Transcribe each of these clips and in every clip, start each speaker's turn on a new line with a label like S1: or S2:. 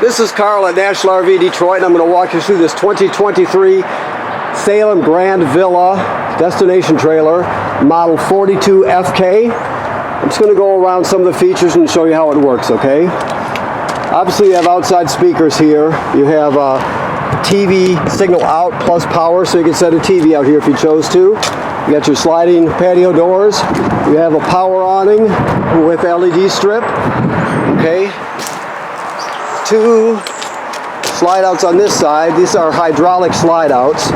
S1: This is Carl at National RV Detroit, and I'm going to walk you through this 2023 Salem Grand Villa destination trailer, model 42FK. I'm just going to go around some of the features and show you how it works, okay? Obviously you have outside speakers here. You have a TV signal out plus power, so you can set a TV out here if you chose to. You got your sliding patio doors. You have a power awning with LED strip, okay? Two slide outs on this side. These are hydraulic slide outs.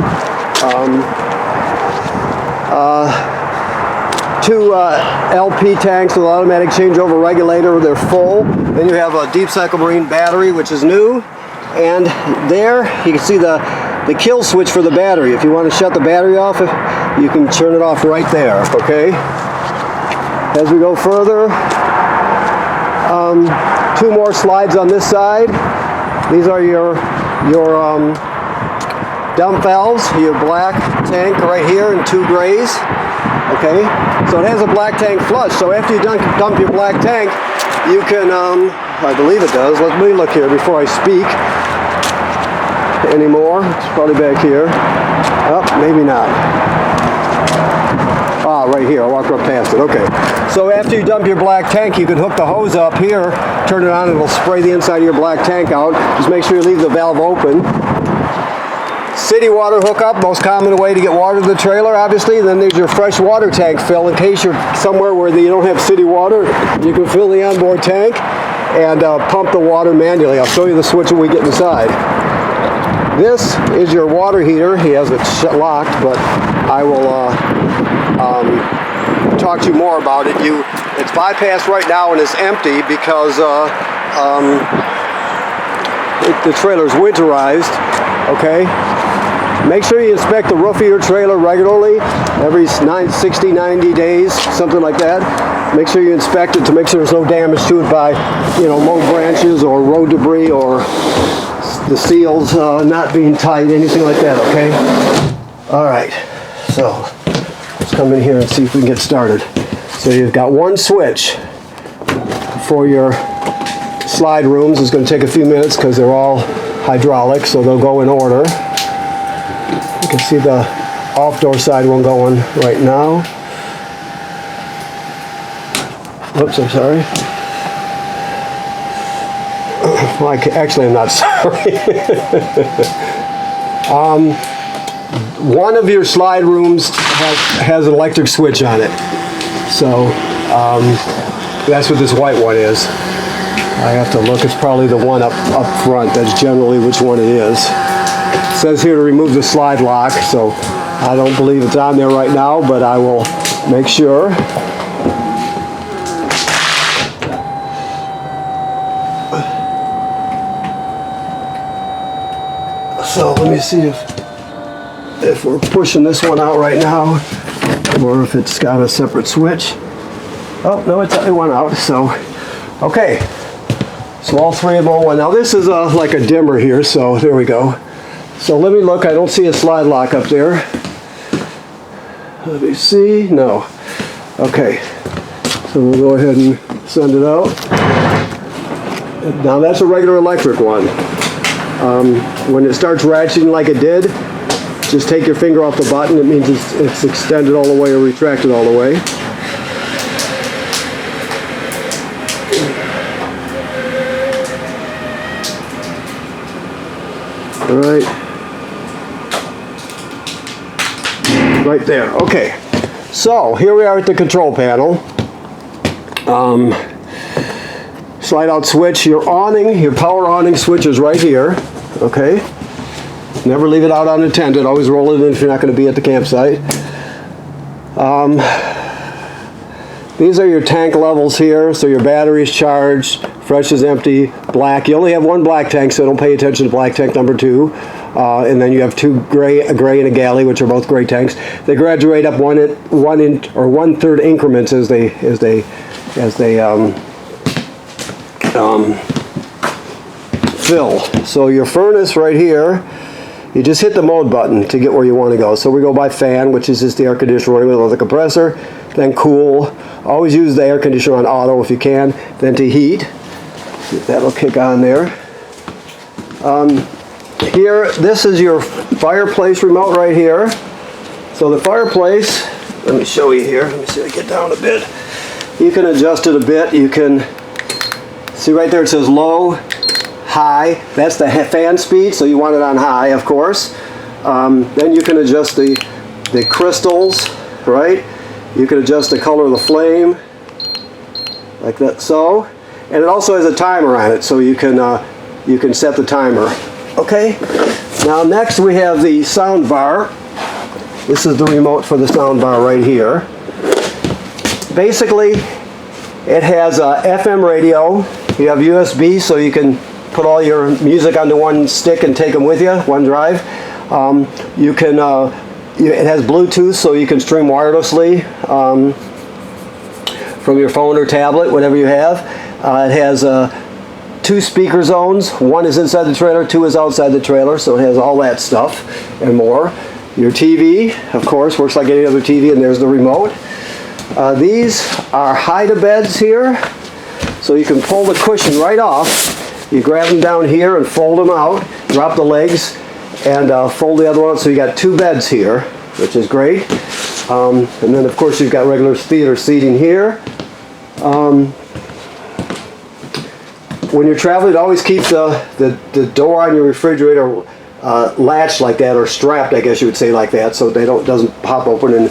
S1: Two LP tanks with automatic changeover regulator. They're full. Then you have a deep cycle marine battery, which is new. And there you can see the kill switch for the battery. If you want to shut the battery off, you can turn it off right there, okay? As we go further, two more slides on this side. These are your dump valves, your black tank right here and two grays. Okay, so it has a black tank flush. So after you dump your black tank, you can, I believe it does. Let me look here before I speak anymore. It's probably back here. Oh, maybe not. Ah, right here. I'll walk right past it. Okay. So after you dump your black tank, you can hook the hose up here, turn it on, and it'll spray the inside of your black tank out. Just make sure you leave the valve open. City water hookup, most common way to get water to the trailer, obviously. Then there's your fresh water tank fill. In case you're somewhere where you don't have city water, you can fill the onboard tank and pump the water manually. I'll show you the switch when we get inside. This is your water heater. He has it locked, but I will talk to you more about it. It's bypassed right now and it's empty because the trailer's winterized. Okay. Make sure you inspect the roof of your trailer regularly, every 60, 90 days, something like that. Make sure you inspect it to make sure there's no damage to it by, low branches or road debris or the seals not being tight, anything like that, okay? All right, so let's come in here and see if we can get started. So you've got one switch for your slide rooms. It's going to take a few minutes because they're all hydraulic, so they'll go in order. You can see the off-door side one going right now. Whoops, I'm sorry. Well, actually, I'm not sorry. One of your slide rooms has an electric switch on it. So that's what this white one is. I have to look. It's probably the one up front. That's generally which one it is. It says here to remove the slide lock, so I don't believe it's on there right now, but I will make sure. So let me see if we're pushing this one out right now, or if it's got a separate switch. Oh, no, it went out, so, okay. So all three of them on one. Now this is like a dimmer here, so there we go. So let me look. I don't see a slide lock up there. Let me see. No. Okay. So we'll go ahead and send it out. Now that's a regular electric one. When it starts ratcheting like it did, just take your finger off the button. It means it's extended all the way or retracted all the way. All right. Right there. Okay. So here we are at the control panel. Slide out switch. Your awning, your power awning switch is right here. Okay. Never leave it out unattended. Always roll it in if you're not going to be at the campsite. These are your tank levels here. So your battery's charged, fresh is empty, black. You only have one black tank, so don't pay attention to black tank number 2. And then you have a gray and a galley, which are both gray tanks. They graduate up 1/3 increments as they fill. So your furnace right here, you just hit the mode button to get where you want to go. So we go by fan, which is just the air conditioner with the compressor, then cool. Always use the air conditioner on auto if you can, then to heat. That'll kick on there. Here, this is your fireplace remote right here. So the fireplace, let me show you here. Let me see if I get down a bit. You can adjust it a bit. You can see right there it says low, high. That's the fan speed, so you want it on high, of course. Then you can adjust the crystals, right? You can adjust the color of the flame, like that, so. And it also has a timer on it, so you can set the timer. Okay. Now next we have the sound bar. This is the remote for the sound bar right here. Basically, it has a FM radio. You have USB, so you can put all your music onto one stick and take them with you, one drive. It has Bluetooth, so you can stream wirelessly from your phone or tablet, whatever you have. It has 2 speaker zones. 1 is inside the trailer, 2 is outside the trailer, so it has all that stuff and more. Your TV, of course, works like any other TV, and there's the remote. These are hide-a-beds here, so you can pull the cushion right off. You grab them down here and fold them out, drop the legs, and fold the other one, so you got 2 beds here, which is great. And then, of course, you've got regular theater seating here. When you're traveling, always keep the door on your refrigerator latched like that, or strapped, I guess you would say, like that, so they doesn't pop open and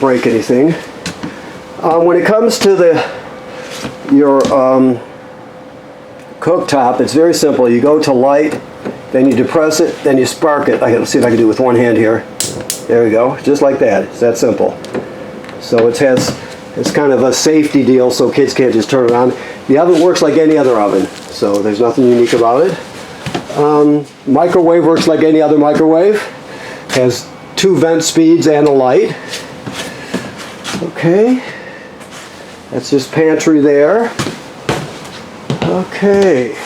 S1: break anything. When it comes to your cooktop, it's very simple. You go to light, then you depress it, then you spark it. Let's see if I can do it with one hand here. There we go, just like that. It's that simple. So it's kind of a safety deal, so kids can't just turn it on. The oven works like any other oven, so there's nothing unique about it. Microwave works like any other microwave. Has 2 vent speeds and a light. Okay, that's just pantry there. Okay,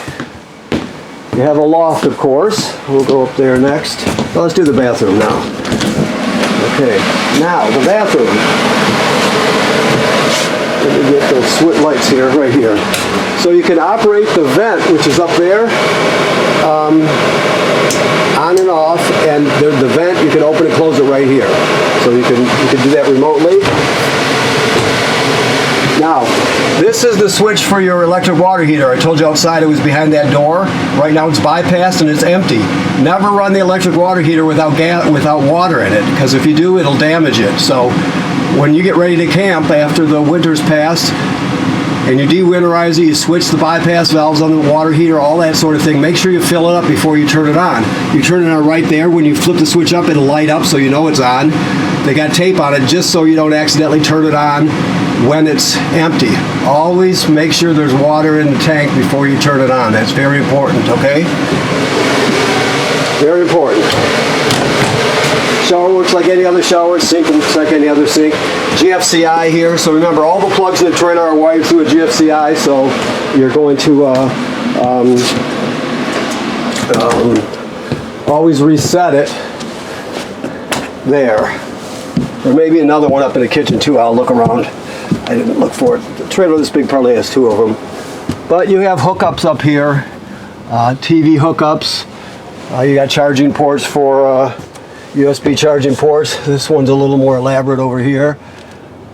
S1: you have a loft, of course. We'll go up there next. Well, let's do the bathroom now. Okay, now the bathroom. Let me get those switch lights here, right here. So you can operate the vent, which is up there, on and off, and the vent, you can open and close it right here. So you can do that remotely. Now, this is the switch for your electric water heater. I told you outside it was behind that door. Right now it's bypassed and it's empty. Never run the electric water heater without water in it, because if you do, it'll damage it. So when you get ready to camp after the winter's passed and you de-winterize it, you switch the bypass valves on the water heater, all that sort of thing. Make sure you fill it up before you turn it on. You turn it on right there. When you flip the switch up, it'll light up so you know it's on. They got tape on it just so you don't accidentally turn it on when it's empty. Always make sure there's water in the tank before you turn it on. That's very important, okay? Very important. Shower works like any other shower. Sink looks like any other sink. GFCI here. So remember, all the plugs in the trailer are wired through a GFCI. So you're going to always reset it there. There may be another one up in the kitchen too. I'll look around. I didn't look for it. The trailer this big probably has 2 of them. But you have hookups up here. TV hookups. You got charging ports for USB charging ports. This one's a little more elaborate over here.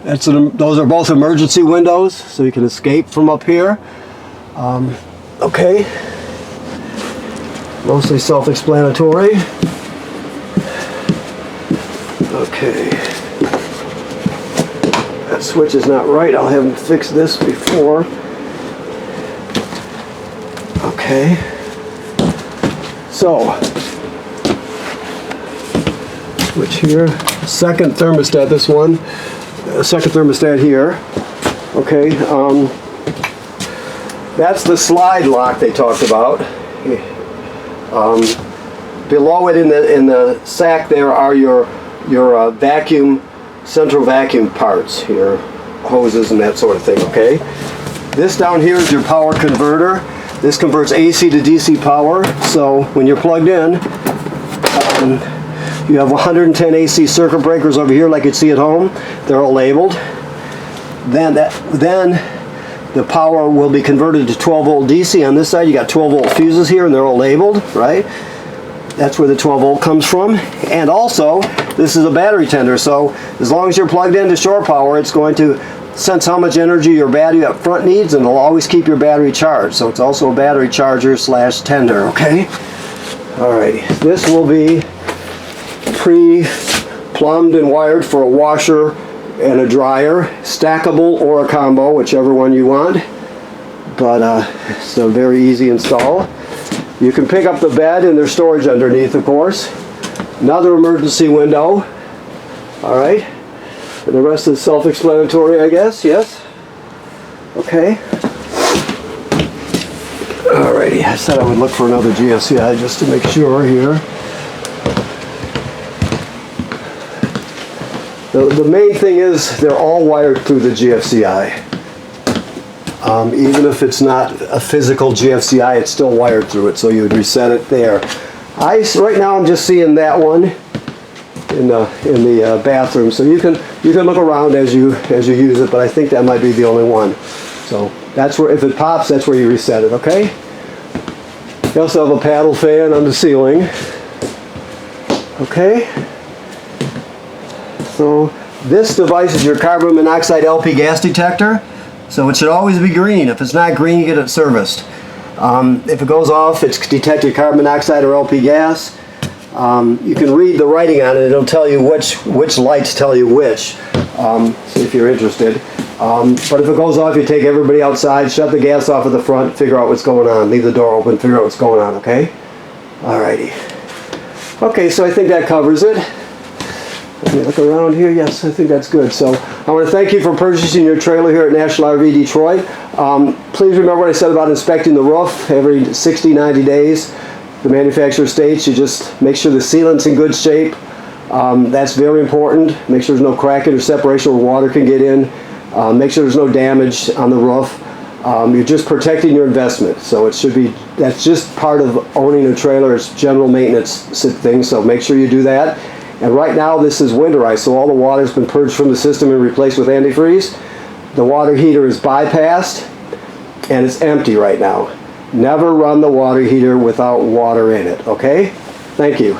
S1: Those are both emergency windows, so you can escape from up here. Okay. Mostly self-explanatory. Okay. That switch is not right. I'll have them fix this before. Okay. So, switch here. Second thermostat, this one. Second thermostat here. Okay. That's the slide lock they talked about. Below it in the sack there are your central vacuum parts, your hoses and that sort of thing, okay? This down here is your power converter. This converts AC to DC power, so when you're plugged in, you have 110 AC circuit breakers over here like you'd see at home. They're all labeled. Then the power will be converted to 12 volt DC. On this side you got 12 volt fuses here and they're all labeled, right? That's where the 12 volt comes from. And also, this is a battery tender, so as long as you're plugged into shore power, it's going to sense how much energy your battery up front needs, and it'll always keep your battery charged. So it's also a battery charger slash tender, okay? Alrighty, this will be pre-plumbed and wired for a washer and a dryer, stackable or a combo, whichever one you want. But it's a very easy install. You can pick up the bed and there's storage underneath, of course. Another emergency window. Alright. And the rest is self-explanatory, I guess. Yes? Okay. Alrighty. I said I would look for another GFCI just to make sure here. The main thing is they're all wired through the GFCI. Even if it's not a physical GFCI, it's still wired through it, so you would reset it there. Right now I'm just seeing that one in the bathroom, so you can look around as you use it, but I think that might be the only one. So that's where, if it pops, that's where you reset it. Okay. You also have a paddle fan on the ceiling. Okay. So this device is your carbon monoxide LP gas detector. So it should always be green. If it's not green, you get it serviced. If it goes off, it's detected carbon monoxide or LP gas. You can read the writing on it. It'll tell you which lights tell you which, if you're interested. But if it goes off, you take everybody outside, shut the gas off at the front, figure out what's going on. Leave the door open, figure out what's going on, okay? Alrighty. Okay, so I think that covers it. Let me look around here. Yes, I think that's good. So I want to thank you for purchasing your trailer here at National RV Detroit. Please remember what I said about inspecting the roof every 60-90 days. The manufacturer states you just make sure the sealant's in good shape. That's very important. Make sure there's no cracking or separation where water can get in. Make sure there's no damage on the roof. You're just protecting your investment. So it should be, that's just part of owning a trailer. It's general maintenance thing, so make sure you do that. And right now this is winterized, so all the water's been purged from the system and replaced with antifreeze. The water heater is bypassed and it's empty right now. Never run the water heater without water in it, okay? Thank you.